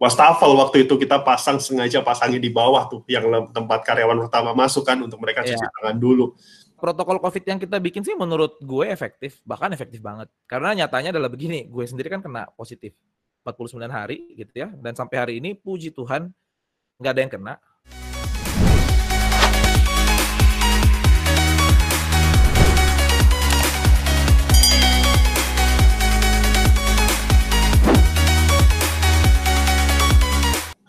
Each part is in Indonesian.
wastafel waktu itu kita sengaja pasangnya di bawah tuh, yang tempat karyawan pertama masuk kan, untuk mereka cuci tangan dulu. Protokol COVID yang kita bikin sih menurut gue efektif, bahkan efektif banget. Karena nyatanya adalah begini, gue sendiri kan kena positif 49 hari gitu ya, dan sampai hari ini puji Tuhan nggak ada yang kena.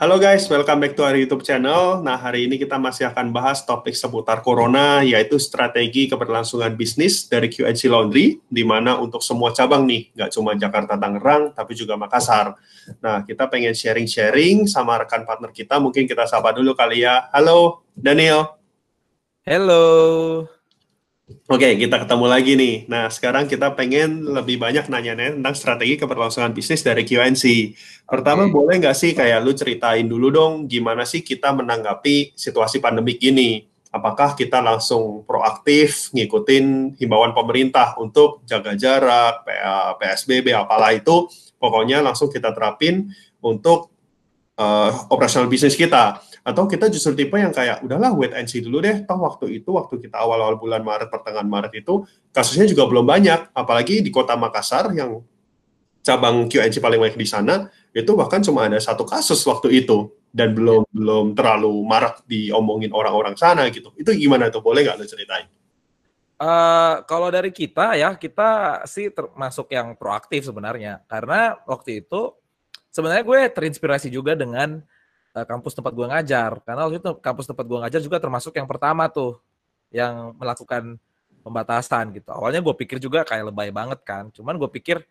Halo guys, welcome back to our YouTube channel. Nah, hari ini kita masih akan bahas topik seputar Corona, yaitu strategi keberlangsungan bisnis dari QNC Laundry, di mana untuk semua cabang nih, nggak cuma Jakarta, Tangerang, tapi juga Makassar. Nah, kita pengen sharing-sharing sama rekan partner kita, mungkin kita sapa dulu kali ya. Halo, Daniel. Halo. Oke, kita ketemu lagi nih. Nah, sekarang kita pengen lebih banyak nanya-nanya tentang strategi keberlangsungan bisnis dari QNC. Pertama, boleh nggak sih kayak lu ceritain dulu dong, gimana sih kita menanggapi situasi pandemik ini? Apakah kita langsung proaktif ngikutin himbauan pemerintah untuk jaga jarak, PSBB, apalah itu, pokoknya langsung kita terapin untuk operasional bisnis kita, atau kita justru tipe yang kayak udahlah wait and see dulu deh, toh waktu kita awal-awal bulan Maret, pertengahan Maret itu kasusnya juga belum banyak, apalagi di kota Makassar yang cabang QNC paling banyak di sana, itu bahkan cuma ada 1 kasus waktu itu, dan belum terlalu marak diomongin orang-orang sana gitu. Itu gimana tuh, boleh nggak lo ceritain? Kalau dari kita ya, kita sih termasuk yang proaktif sebenarnya, karena waktu itu sebenarnya gue terinspirasi juga dengan kampus tempat gue ngajar, karena waktu itu kampus tempat gue ngajar juga termasuk yang pertama tuh yang melakukan pembatasan gitu. Awalnya gue pikir juga kayak lebay banget kan, cuman gue pikir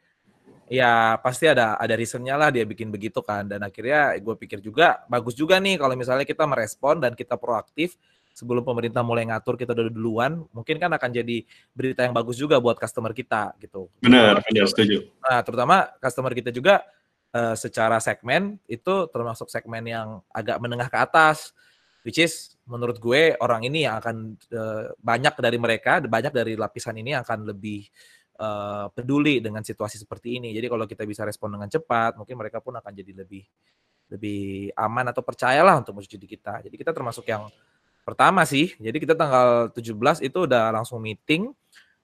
ya pasti ada reasonnya lah dia bikin begitu kan, dan akhirnya gue pikir juga bagus juga nih kalau misalnya kita merespon dan kita proaktif sebelum pemerintah mulai ngatur, kita udah duluan, mungkin kan akan jadi berita yang bagus juga buat customer kita gitu. Benar, setuju. Nah, terutama customer kita juga secara segmen itu termasuk segmen yang agak menengah ke atas, which is menurut gue orang ini yang akan banyak dari lapisan ini akan lebih peduli dengan situasi seperti ini. Jadi kalau kita bisa respon dengan cepat, mungkin mereka pun akan jadi lebih aman atau percayalah untuk mencuci di kita. Jadi kita termasuk yang pertama sih. Jadi kita tanggal 17 itu udah langsung meeting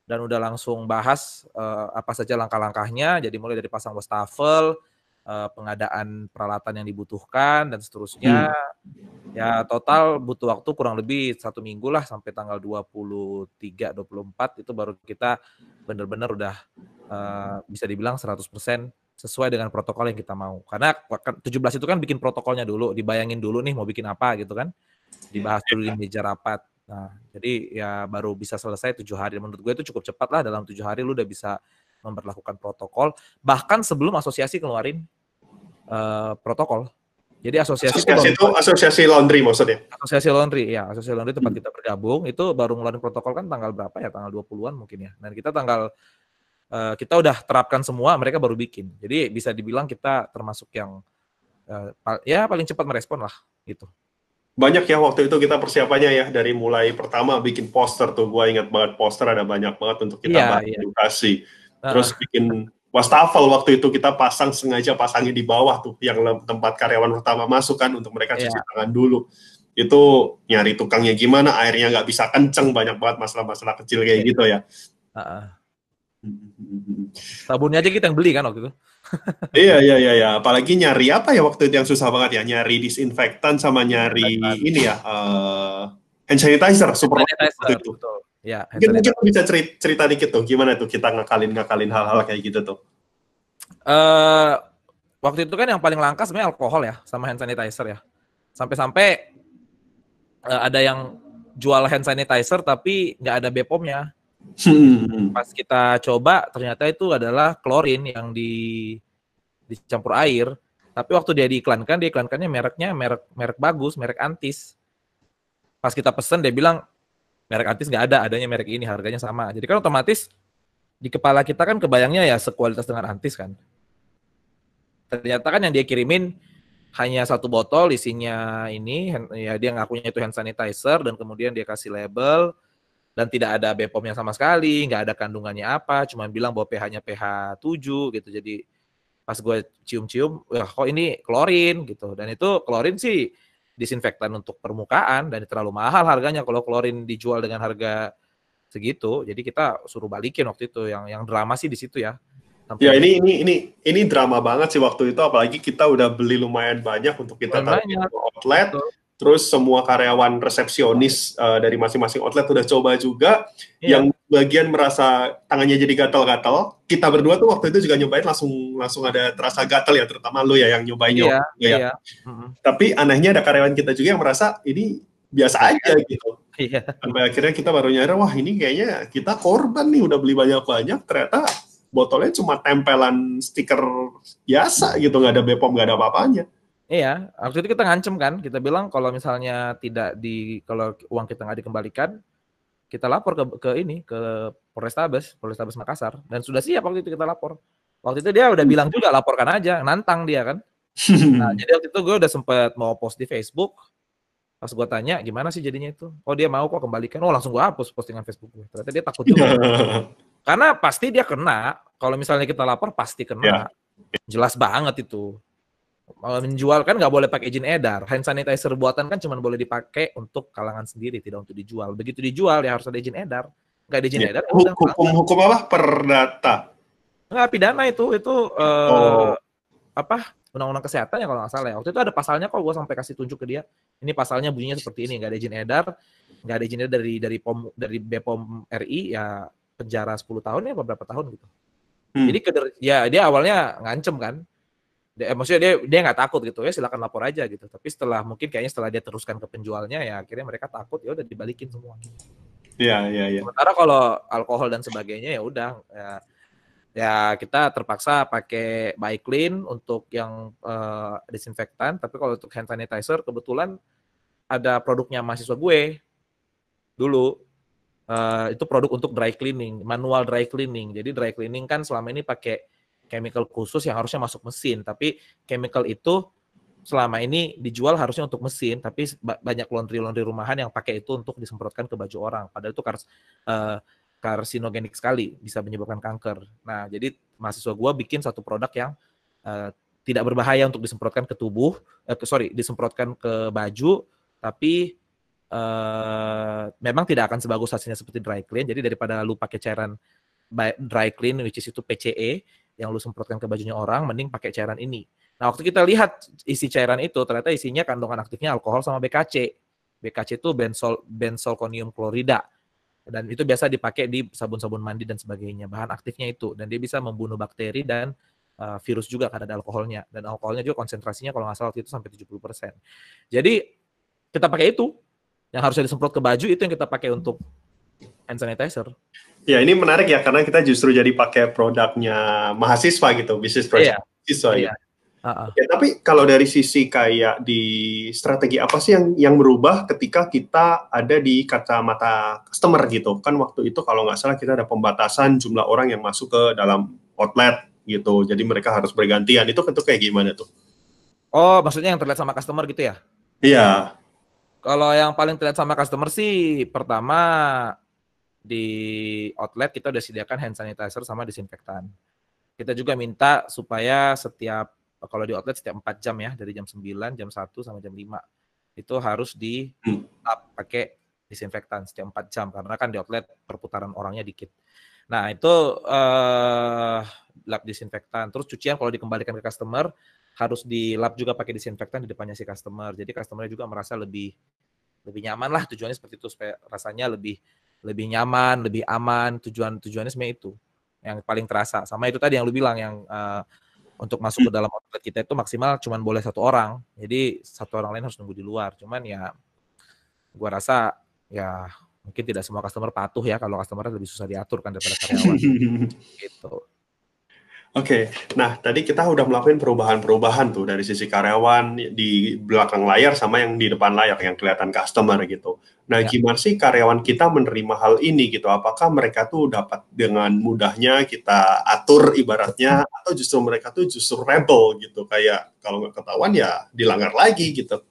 dan udah langsung bahas apa saja langkah-langkahnya. Jadi mulai dari pasang wastafel, pengadaan peralatan yang dibutuhkan dan seterusnya. Ya total butuh waktu kurang lebih 1 minggu lah, sampai tanggal 23-24 itu baru kita benar-benar udah bisa dibilang 100% sesuai dengan protokol yang kita mau. Karena 17 itu kan bikin protokolnya dulu, dibayangin dulu nih mau bikin apa gitu kan, dibahas dulu di meja rapat. Nah, jadi ya baru bisa selesai 7 hari. Menurut gue itu cukup cepat lah, dalam 7 hari lu udah bisa memperlakukan protokol, bahkan sebelum asosiasi keluarin protokol. Jadi asosiasi laundry maksudnya? Asosiasi laundry, ya. Asosiasi laundry tempat kita bergabung, itu baru ngeluarin protokol kan tanggal berapa ya? Tanggal 20-an mungkin ya. Dan kita kita udah terapkan semua, mereka baru bikin. Jadi bisa dibilang kita termasuk yang ya paling cepat merespon lah, gitu. Banyak ya waktu itu kita persiapannya ya, dari mulai pertama bikin poster tuh, gue ingat banget poster ada banyak banget untuk kita edukasi. Terus bikin wastafel waktu itu kita sengaja pasangnya di bawah tuh, yang tempat karyawan pertama masuk kan, untuk mereka cuci tangan dulu. Itu nyari tukangnya gimana, airnya nggak bisa kenceng, banyak banget masalah-masalah kecil kayak gitu ya. Sabunnya aja kita yang beli kan waktu itu. Iya. Apalagi nyari apa ya waktu itu yang susah banget ya, nyari disinfektan sama nyari ini ya, hand sanitizer, super waktu itu. Betul. Ya, mungkin bisa cerita dikit tuh, gimana tuh kita ngakalin hal-hal kayak gitu tuh? Waktu itu kan yang paling langka sebenarnya alkohol ya, sama hand sanitizer ya. Sampai-sampai ada yang jual hand sanitizer tapi nggak ada BPOM-nya. Pas kita coba ternyata itu adalah klorin yang dicampur air. Tapi waktu dia diiklankannya mereknya merek bagus, merek Antis. Pas kita pesen dia bilang merek Antis nggak ada, adanya merek ini, harganya sama. Jadi kan otomatis di kepala kita kan kebayangnya ya sekualitas dengan Antis kan. Ternyata kan yang dia kirimin hanya 1 botol isinya ini, ya dia ngakunya itu hand sanitizer, dan kemudian dia kasih label dan tidak ada BPOM-nya sama sekali, nggak ada kandungannya apa, cuma bilang bahwa pH-nya pH 7 gitu. Jadi Pas gue cium-cium, wah kok ini klorin gitu. Dan itu klorin sih disinfektan untuk permukaan dan terlalu mahal harganya kalau klorin dijual dengan harga segitu. Jadi kita suruh balikin waktu itu. Yang drama sih di situ ya. Ya, Sampai ini drama banget sih waktu itu, apalagi kita udah beli lumayan banyak untuk kita taruh di banyak. outlet. Betul. Terus semua karyawan resepsionis dari masing-masing outlet udah coba juga. Iya. Yang bagian merasa tangannya jadi gatal-gatal. Kita berdua tuh waktu itu juga nyobain langsung ada terasa gatal ya, terutama lu ya yang nyobain Iya, ya. iya. Tapi anehnya ada karyawan kita juga yang merasa ini biasa aja gitu. Iya. Sampai akhirnya kita baru nyadar, wah ini kayaknya kita korban nih, udah beli banyak-banyak, ternyata botolnya cuma tempelan stiker biasa gitu, nggak ada BPOM, nggak ada apa-apanya. Iya, waktu itu kita ngancem kan, kita bilang kalau misalnya kalau uang kita nggak dikembalikan, kita lapor ke Polrestabes Makassar, dan sudah siap waktu itu kita lapor. Waktu itu dia udah bilang juga laporkan aja, nantang dia kan. Nah, jadi waktu itu gue udah sempet mau post di Facebook, pas gue tanya gimana sih jadinya itu, oh dia mau kok kembalikan, oh langsung gue hapus postingan Facebook gue. Ternyata dia takut juga, karena pasti dia kena. Kalau misalnya kita lapor pasti kena, jelas banget itu. Menjual kan nggak boleh pakai izin edar. Hand sanitizer buatan kan cuma boleh dipakai untuk kalangan sendiri, tidak untuk dijual. Begitu dijual ya harus ada izin edar. Nggak ada izin edar, ya udah. Hukum apa? Perdata. Nggak, pidana itu apa? Undang-undang kesehatan ya kalau nggak salah ya. Waktu itu ada pasalnya kok, gue sampai kasih tunjuk ke dia. Ini pasalnya bunyinya seperti ini, nggak ada izin edar, nggak ada izin edar dari BPOM RI, ya penjara 10 tahun ya beberapa tahun gitu. Jadi ya dia awalnya ngancem kan. Maksudnya dia nggak takut gitu ya, silakan lapor aja gitu. Tapi setelah dia teruskan ke penjualnya, ya akhirnya mereka takut, ya udah dibalikin semua. Iya. Sementara kalau alkohol dan sebagainya ya udah, ya kita terpaksa pakai Biclean untuk yang disinfektan. Tapi kalau untuk hand sanitizer kebetulan ada produknya mahasiswa gue dulu. Itu produk untuk dry cleaning, manual dry cleaning. Jadi dry cleaning kan selama ini pakai chemical khusus yang harusnya masuk mesin, tapi chemical itu selama ini dijual harusnya untuk mesin, tapi banyak laundry rumahan yang pakai itu untuk disemprotkan ke baju orang. Padahal itu karsinogenik sekali, bisa menyebabkan kanker. Nah, jadi mahasiswa gue bikin satu produk yang tidak berbahaya untuk disemprotkan ke tubuh, disemprotkan ke baju, tapi memang tidak akan sebagus hasilnya seperti dry clean. Jadi daripada lu pakai cairan dry clean, which is itu PCE, yang lu semprotkan ke bajunya orang, mending pakai cairan ini. Nah, waktu kita lihat isi cairan itu, ternyata isinya kandungan aktifnya alkohol sama BKC. BKC itu benzalkonium klorida. Dan itu biasa dipakai di sabun-sabun mandi dan sebagainya. Bahan aktifnya itu. Dan dia bisa membunuh bakteri dan virus juga karena ada alkoholnya. Dan alkoholnya juga konsentrasinya kalau nggak salah waktu itu sampai 70%. Jadi kita pakai itu. Yang harusnya disemprot ke baju, itu yang kita pakai untuk hand sanitizer. Ya, ini menarik ya, karena kita justru jadi pakai produknya mahasiswa gitu, bisnis project mahasiswa. Iya. Ya, tapi kalau dari sisi kayak di strategi apa sih yang berubah ketika kita ada di kacamata customer gitu? Kan waktu itu kalau nggak salah kita ada pembatasan jumlah orang yang masuk ke dalam outlet gitu, jadi mereka harus bergantian. Itu kayak gimana tuh? Oh, maksudnya yang terlihat sama customer gitu ya? Iya. Kalau yang paling terlihat sama customer sih, pertama di outlet kita udah sediakan hand sanitizer sama disinfektan. Kita juga minta supaya kalau di outlet setiap 4 jam ya, dari jam 9, jam 1 sampai jam 5. Itu harus pakai disinfektan setiap 4 jam, karena kan di outlet perputaran orangnya dikit. Nah, itu lap disinfektan. Terus cucian kalau dikembalikan ke customer, harus di lap juga pakai disinfektan di depannya si customer. Jadi customer juga merasa lebih nyaman lah, tujuannya seperti itu, supaya rasanya lebih nyaman, lebih aman. Tujuannya sebenarnya itu yang paling terasa. Sama itu tadi yang lu bilang, yang untuk masuk ke dalam outlet kita itu maksimal cuman boleh 1 orang. Jadi 1 orang lain harus nunggu di luar. Cuman ya gua rasa ya mungkin tidak semua customer patuh ya, kalau customer lebih susah diatur kan daripada karyawan. Gitu. Oke, nah tadi kita udah melakukan perubahan-perubahan tuh dari sisi karyawan di belakang layar sama yang di depan layar yang kelihatan customer gitu. Nah, gimana sih karyawan kita menerima hal ini gitu? Apakah mereka tuh dapat dengan mudahnya kita atur ibaratnya, atau justru mereka tuh justru rebel gitu, kayak kalau nggak ketahuan ya dilanggar lagi gitu?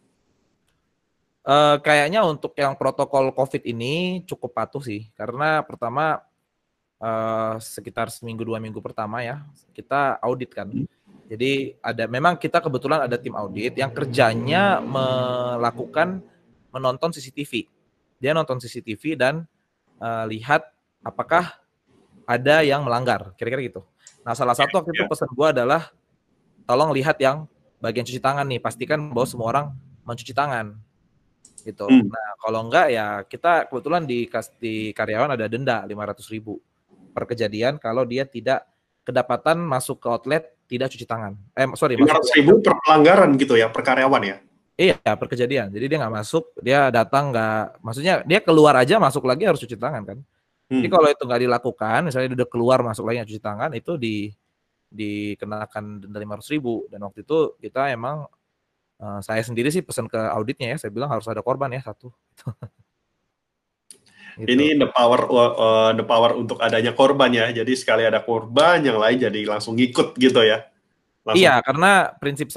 Kayaknya untuk yang protokol COVID ini cukup patuh sih, karena pertama sekitar seminggu 2 minggu pertama ya kita audit kan. Jadi memang kita kebetulan ada tim audit yang kerjanya menonton CCTV. Dia nonton CCTV dan lihat apakah ada yang melanggar, kira-kira gitu. Nah, salah satu waktu itu pesan gue adalah tolong lihat yang bagian cuci tangan nih, pastikan bahwa semua orang mencuci tangan gitu. Nah, kalau enggak ya kita kebetulan di karyawan ada denda 500.000 per kejadian kalau dia tidak kedapatan masuk ke outlet tidak cuci tangan. 500.000 per pelanggaran gitu ya, per karyawan ya? Iya, per kejadian. Jadi dia nggak masuk, dia datang nggak, maksudnya dia keluar aja masuk lagi harus cuci tangan kan. Jadi kalau itu nggak dilakukan, misalnya dia udah keluar masuk lagi nggak cuci tangan, itu dikenakan denda 500.000. Dan waktu itu kita emang saya sendiri sih pesan ke auditnya ya, saya bilang harus ada korban ya satu. Gitu. Ini the power untuk adanya korban ya. Jadi sekali ada korban, yang lain jadi langsung ngikut gitu ya. Iya, karena prinsip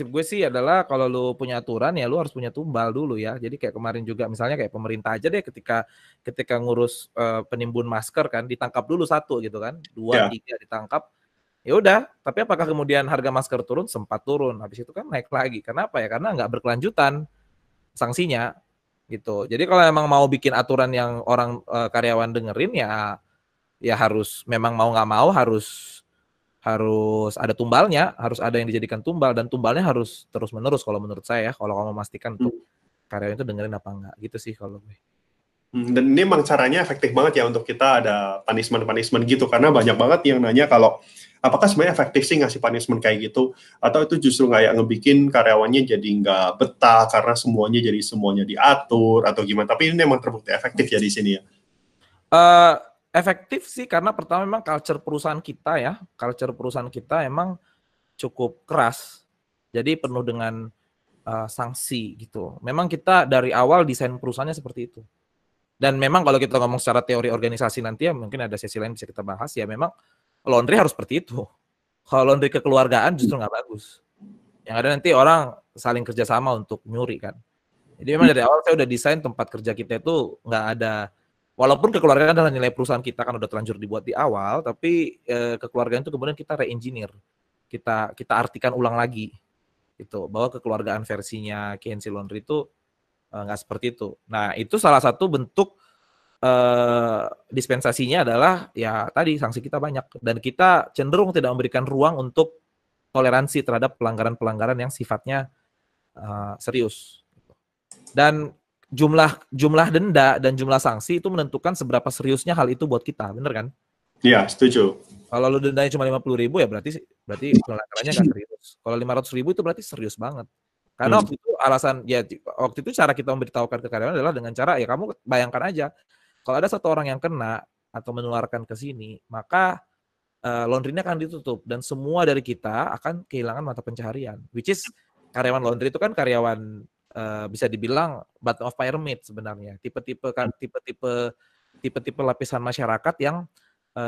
gue sih adalah kalau lu punya aturan ya lu harus punya tumbal dulu ya. Jadi kayak kemarin juga misalnya kayak pemerintah aja deh ketika ngurus penimbun masker kan ditangkap dulu satu gitu kan, 2, 3 ditangkap. Ya udah, tapi apakah kemudian harga masker turun? Sempat turun. Habis itu kan naik lagi. Kenapa ya? Karena nggak berkelanjutan sanksinya gitu. Jadi kalau emang mau bikin aturan yang orang karyawan dengerin ya harus memang mau nggak mau harus ada tumbalnya, harus ada yang dijadikan tumbal dan tumbalnya harus terus menerus kalau menurut saya ya. Kalau kamu memastikan untuk karyawan itu dengerin apa enggak gitu sih kalau gue. Dan ini emang caranya efektif banget ya untuk kita ada punishment gitu, karena banyak banget yang nanya kalau apakah sebenarnya efektif sih ngasih punishment kayak gitu, atau itu justru kayak ngebikin karyawannya jadi nggak betah karena semuanya diatur atau gimana. Tapi ini emang terbukti efektif ya di sini ya. Efektif sih karena pertama memang culture perusahaan kita emang cukup keras. Jadi penuh dengan sanksi gitu. Memang kita dari awal desain perusahaannya seperti itu. Dan memang kalau kita ngomong secara teori organisasi nanti ya mungkin ada sesi lain bisa kita bahas ya, memang laundry harus seperti itu. Kalau laundry kekeluargaan justru nggak bagus. Yang ada nanti orang saling kerjasama untuk nyuri kan. Jadi memang dari awal saya udah desain tempat kerja kita itu nggak ada, walaupun kekeluargaan adalah nilai perusahaan kita kan udah terlanjur dibuat di awal, tapi kekeluargaan itu kemudian kita re-engineer, kita artikan ulang lagi gitu, bahwa kekeluargaan versinya KNC Laundry itu nggak seperti itu. Nah itu salah satu bentuk dispensasinya adalah ya tadi sanksi kita banyak dan kita cenderung tidak memberikan ruang untuk toleransi terhadap pelanggaran-pelanggaran yang sifatnya serius. Dan jumlah denda dan jumlah sanksi itu menentukan seberapa seriusnya hal itu buat kita, bener kan? Iya, setuju. Kalau lu dendanya cuma 50.000 ya berarti pelanggarannya nggak serius. Kalau 500.000 itu berarti serius banget. Karena waktu itu cara kita memberitahukan ke karyawan adalah dengan cara ya kamu bayangkan aja kalau ada satu orang yang kena atau menularkan ke sini, maka laundry-nya akan ditutup dan semua dari kita akan kehilangan mata pencaharian. Which is karyawan laundry itu kan karyawan bisa dibilang bottom of pyramid sebenarnya. Tipe-tipe lapisan masyarakat yang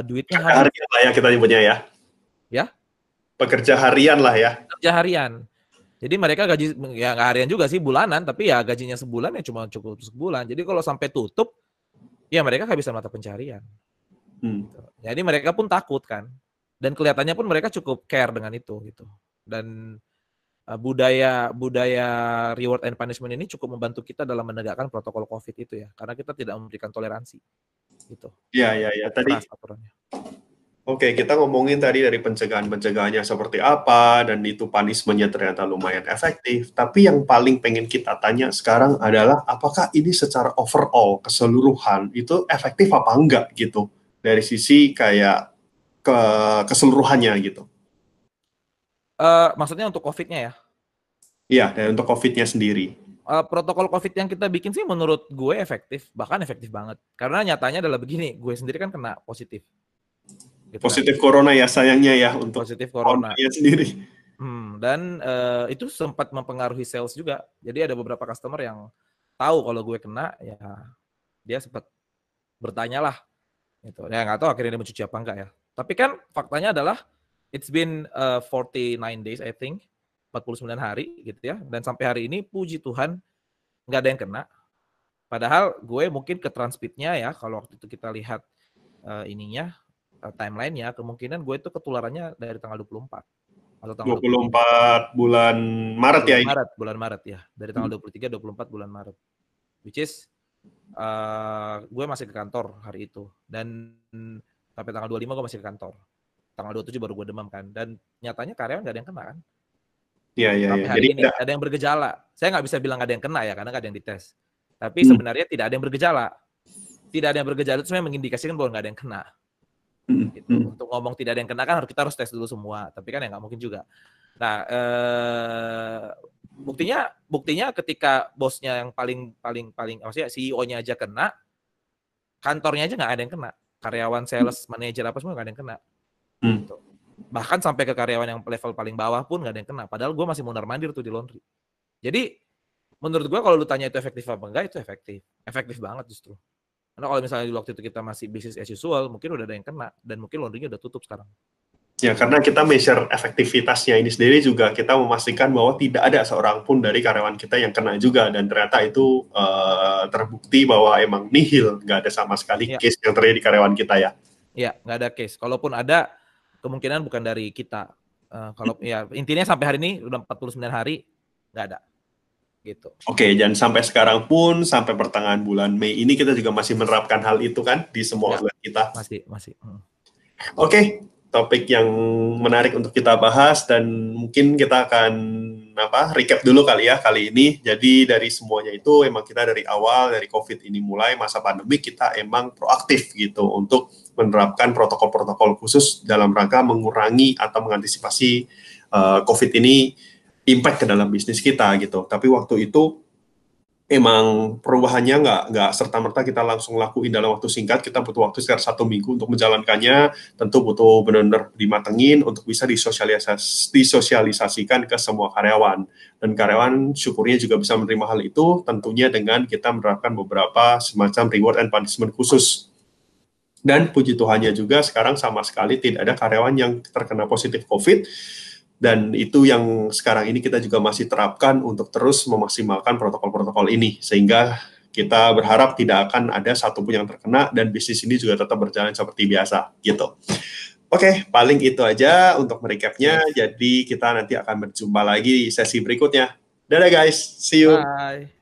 duitnya habis. Harian lah ya kita nyebutnya ya. Ya? Pekerja harian lah ya. Pekerja harian. Jadi mereka gaji ya nggak harian juga sih, bulanan, tapi ya gajinya sebulan ya cuma cukup sebulan. Jadi kalau sampai tutup, ya mereka kehabisan mata pencaharian. Gitu. Jadi mereka pun takut kan. Dan kelihatannya pun mereka cukup care dengan itu gitu. Dan budaya reward and punishment ini cukup membantu kita dalam menegakkan protokol COVID itu ya. Karena kita tidak memberikan toleransi. Gitu. Iya. Tadi Oke, kita ngomongin tadi dari pencegahannya seperti apa, dan itu punishment-nya ternyata lumayan efektif. Tapi yang paling pengen kita tanya sekarang adalah, apakah ini secara overall, keseluruhan, itu efektif apa enggak gitu? Dari sisi kayak keseluruhannya gitu. Maksudnya untuk COVID-nya ya? Iya, dan untuk COVID-nya sendiri. Protokol COVID yang kita bikin sih menurut gue efektif, bahkan efektif banget. Karena nyatanya adalah begini, gue sendiri kan kena positif. Gitu positif kan? Corona ya sayangnya ya untuk positif corona sendiri. Dan itu sempat mempengaruhi sales juga. Jadi ada beberapa customer yang tahu kalau gue kena, ya dia sempat bertanya lah. Gitu. Ya nggak tahu akhirnya dia mencuci apa enggak ya. Tapi kan faktanya adalah it's been 49 days I think, 49 hari gitu ya. Dan sampai hari ini puji Tuhan nggak ada yang kena. Padahal gue mungkin ke transmitnya ya, kalau waktu itu kita lihat timeline-nya, kemungkinan gue itu ketularannya dari tanggal 24. atau tanggal 23. 24 bulan Maret ya ini. Bulan Maret ya. Dari tanggal 23 24 bulan Maret. Which is gue masih ke kantor hari itu, dan sampai tanggal 25 gue masih ke kantor. Tanggal 27 baru gue demam kan, dan nyatanya karyawan gak ada yang kena kan. Iya. Sampai hari Jadi ini ada yang bergejala. Saya nggak bisa bilang ada yang kena ya, karena nggak ada yang dites. Tapi sebenarnya tidak ada yang bergejala. Tidak ada yang bergejala itu sebenarnya mengindikasikan bahwa nggak ada yang kena. Gitu. Untuk ngomong tidak ada yang kena kan kita harus tes dulu semua. Tapi kan ya nggak mungkin juga. Nah, buktinya ketika bosnya yang paling maksudnya CEO-nya aja kena, kantornya aja nggak ada yang kena. Karyawan, sales, manajer apa semua nggak ada yang kena. Gitu. Bahkan sampai ke karyawan yang level paling bawah pun nggak ada yang kena. Padahal gue masih mondar-mandir tuh di laundry. Jadi menurut gue kalau lu tanya itu efektif apa enggak, itu efektif banget justru. Karena kalau misalnya di waktu itu kita masih business as usual, mungkin udah ada yang kena dan mungkin laundry-nya udah tutup sekarang. Ya, karena kita measure efektivitasnya ini sendiri juga kita memastikan bahwa tidak ada seorang pun dari karyawan kita yang kena juga, dan ternyata itu terbukti bahwa emang nihil, nggak ada sama sekali case yang terjadi di karyawan kita ya. Iya, nggak ada case. Kalaupun ada, kemungkinan bukan dari kita. Kalau ya intinya sampai hari ini udah 49 hari nggak ada. Gitu. Oke, dan sampai sekarang pun sampai pertengahan bulan Mei ini kita juga masih menerapkan hal itu kan di semua outlet kita. Masih. Oke, topik yang menarik untuk kita bahas, dan mungkin kita akan recap dulu kali ya kali ini. Jadi dari semuanya itu emang kita dari awal dari COVID ini mulai masa pandemi kita emang proaktif gitu untuk menerapkan protokol-protokol khusus dalam rangka mengurangi atau mengantisipasi COVID ini impact ke dalam bisnis kita gitu. Tapi waktu itu emang perubahannya nggak serta-merta kita langsung lakuin dalam waktu singkat. Kita butuh waktu sekitar 1 minggu untuk menjalankannya. Tentu butuh benar-benar dimatengin untuk bisa disosialisasikan ke semua karyawan. Dan karyawan syukurnya juga bisa menerima hal itu, tentunya dengan kita menerapkan beberapa semacam reward and punishment khusus. Dan puji Tuhannya juga sekarang sama sekali tidak ada karyawan yang terkena positif COVID. Dan itu yang sekarang ini kita juga masih terapkan untuk terus memaksimalkan protokol-protokol ini, sehingga kita berharap tidak akan ada satupun yang terkena dan bisnis ini juga tetap berjalan seperti biasa gitu. Oke, paling itu aja untuk merecapnya. Jadi kita nanti akan berjumpa lagi di sesi berikutnya. Dadah guys, see you. Bye.